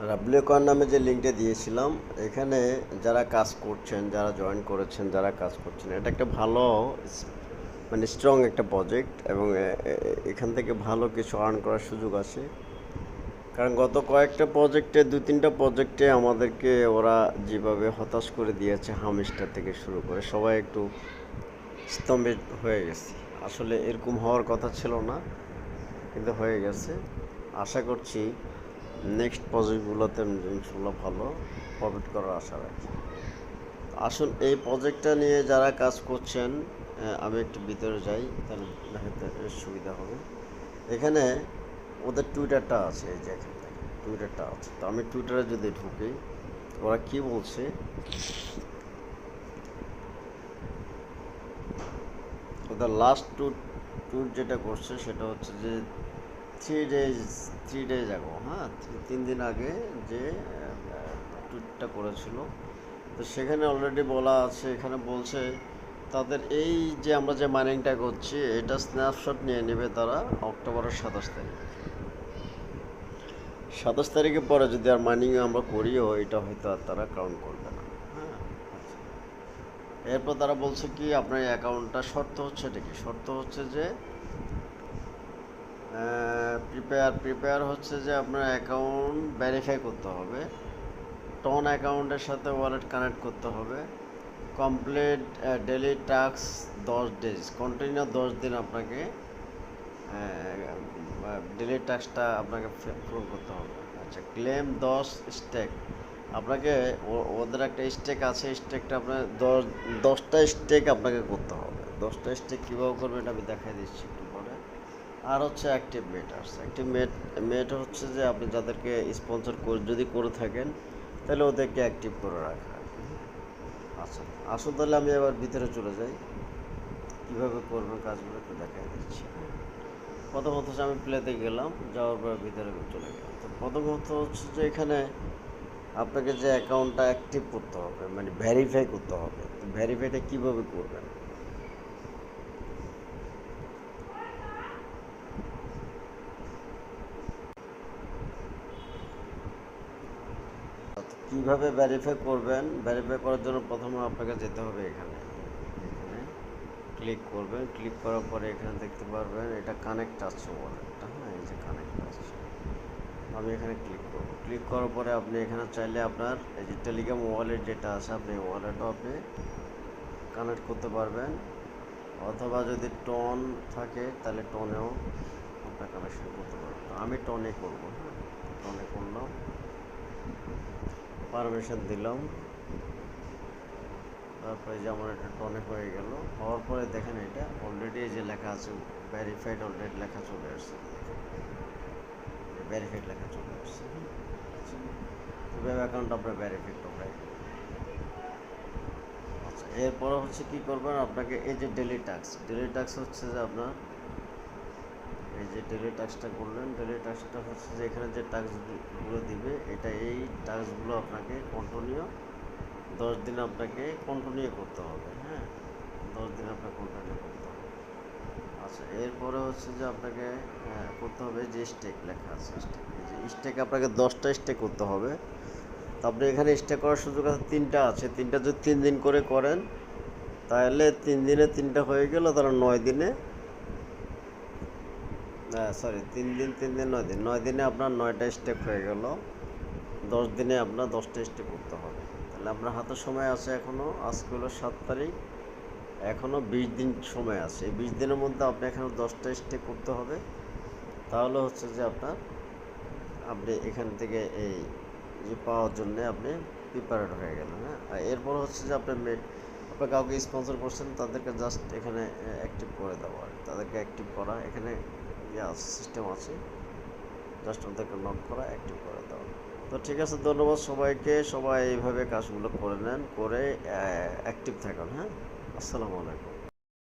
রাবলিও coin নামে যে লিঙ্কটা দিয়েছিলাম, এখানে যারা কাজ করছেন, যারা জয়েন করেছেন, যারা কাজ করছেন, এটা একটা ভালো মানে স্ট্রং একটা প্রজেক্ট এবং এখান থেকে ভালো কিছু আর্ন করার সুযোগ আছে। কারণ গত কয়েকটা প্রজেক্টে, দু তিনটা প্রজেক্টে আমাদেরকে ওরা যেভাবে হতাশ করে দিয়েছে, হামস্টার থেকে শুরু করে সবাই একটু স্তম্ভিত হয়ে গেছে। আসলে এরকম হওয়ার কথা ছিল না, কিন্তু হয়ে গেছে। আশা করছি নেক্সট প্রজেক্টগুলোতে ইনশাল্লাহ ভালো প্রফিট করার আশা রাখি। আসুন এই প্রজেক্টটা নিয়ে যারা কাজ করছেন, আমি একটু ভিতরে যাই, তাহলে দেখাতে সুবিধা হবে। এখানে ওদের টুইটারটা আছে, এই যে এখান থেকে টুইটারটা আছে। তো আমি টুইটারে যদি ঢুকি, ওরা কি বলছে, ওদের লাস্ট টুইট যেটা করছে সেটা হচ্ছে যে থ্রি ডেজ আগো, হ্যাঁ, 3 দিন আগে যে টুইটটা করেছিল। তো সেখানে অলরেডি বলা আছে, এখানে বলছে তাদের এই যে আমরা যে মাইনিংটা করছি, এটা স্ন্যাপশট নিয়ে নেবে তারা অক্টোবরের 27 তারিখ। 27 তারিখে পরে যদি আর মাইনিং আমরা করিও, এটা হয়তো আর তারা কাউন্ট করবে না। হ্যাঁ, আচ্ছা। এরপর তারা বলছে কি, আপনার অ্যাকাউন্টটা শর্ত হচ্ছে, এটা কি শর্ত হচ্ছে যে প্রিপেয়ার হচ্ছে যে আপনার অ্যাকাউন্ট ভেরিফাই করতে হবে, টন অ্যাকাউন্টের সাথে ওয়ালেট কানেক্ট করতে হবে, complete daily task 10 days, continue 10 দিন আপনাকে ডেলি টাস্কটা আপনাকে পূরণ করতে হবে। আচ্ছা, ক্লেম 10 স্টেক, আপনাকে ওদের একটা স্টেক আছে, স্টেকটা আপনার 10টা স্টেক আপনাকে করতে হবে। 10টা স্টেক কীভাবে করবেন এটা আমি দেখাই দিচ্ছি একটু পরে। আর হচ্ছে অ্যাক্টিভ মেটার্স, অ্যাক্টিভ মেট হচ্ছে যে আপনি যাদেরকে স্পন্সর যদি করে থাকেন, তাহলে ওদেরকে অ্যাক্টিভ করে রাখা। আচ্ছা, আসুন তাহলে আমি এবার ভিতরে চলে যাই, কীভাবে করবেন কাজগুলো একটু দেখাই দিচ্ছি। প্রথমত হচ্ছে আমি প্লেতে গেলাম, যাওয়ার পর ভিতরে চলে গেলাম। তো প্রথমত হচ্ছে যে এখানে আপনাকে যে অ্যাকাউন্টটা অ্যাক্টিভ করতে হবে, মানে ভেরিফাই করতে হবে। তো ভেরিফাইটা কীভাবে করবেন, কীভাবে ভেরিফাই করবেন? ভেরিফাই করার জন্য প্রথমে আপনাকে যেতে হবে এখানে, ক্লিক করবেন। ক্লিক করার পরে এখানে দেখতে পারবেন এটা কানেক্ট আছে ওয়ালেটটা, হ্যাঁ, এই যে কানেক্ট আছে। আমি এখানে ক্লিক করব। ক্লিক করার পরে আপনি এখানে চাইলে আপনার এই যে টেলিগ্রাম ওয়ালেট যেটা আছে, আপনি ওয়ালেটও আপনি কানেক্ট করতে পারবেন, অথবা যদি টন থাকে তাহলে টনেও আপনার কানেকশন করতে পারবেন। আমি টনে করব, হ্যাঁ, টনে করলাম, পারমিশন দিলাম। তারপরে যে আমার এটা টনে হয়ে গেল। হওয়ার পরে দেখেন এটা অলরেডি যে লেখা আছে ভেরিফাইড, অলরেডি লেখা চলে আসছে, ভেরিফাইড লেখা চলে আসছে। ওয়েব অ্যাকাউন্ট আপনার ভেরিফাইড হয়ে গেল। আচ্ছা, এরপরে হচ্ছে কি করবেন, আপনাকে এই যে ডেলি টাস্ক হচ্ছে যে আপনার এই যে ডেলি টাস্কটা করলেন, ডেলি টাস্কটা হচ্ছে যে এখানে যে টাস্কগুলো দিবে, এটা এই টাস্কগুলো আপনাকে কন্টিনিউ 10 দিন আপনাকে কন্টিনিউ করতে হবে। হ্যাঁ, 10 দিন আপনাকে কন্টিনিউ করতে হবে। আচ্ছা, এরপরে হচ্ছে যে আপনাকে করতে হবে যে স্টেক লেখা আছে, স্টেক, এই যে স্টেক আপনাকে 10টা স্টেক করতে হবে। তারপরে এখানে স্টেক করার সুযোগ আছে, 3টা আছে। 3টা যদি 3 দিন করে করেন, তাহলে 3 দিনে 3টা হয়ে গেল, তাহলে 9 দিনে, সরি, 3 দিন 3 দিন 9 দিন, 9 দিনে আপনার 9টা স্টেপ হয়ে গেল। 10 দিনে আপনার 10টা স্টেপ করতে হবে। তাহলে আপনার হাতে সময় আছে এখনও, আজকে হলো 7 তারিখ, এখনও 20 দিন সময় আছে। এই 20 দিনের মধ্যে আপনি এখানে 10টা স্টেপ করতে হবে। তাহলে হচ্ছে যে আপনি এখান থেকে এই যে পাওয়ার জন্যে আপনি প্রিপেয়ার্ড হয়ে গেলেন। হ্যাঁ, আর এরপর হচ্ছে যে আপনার কাউকে স্পন্সর করছেন, তাদেরকে জাস্ট এখানে অ্যাক্টিভ করে দেওয়া, তাদেরকে অ্যাক্টিভ করা, এখানে সিস্টেম আছে, জাস্ট ওদেরকে নক করা, অ্যাক্টিভ করে দেওয়া। তো ঠিক আছে, ধন্যবাদ সবাইকে। সবাই এইভাবে কাজগুলো করে নেন, করে অ্যাক্টিভ থাকুন। হ্যাঁ, আসসালামু আলাইকুম।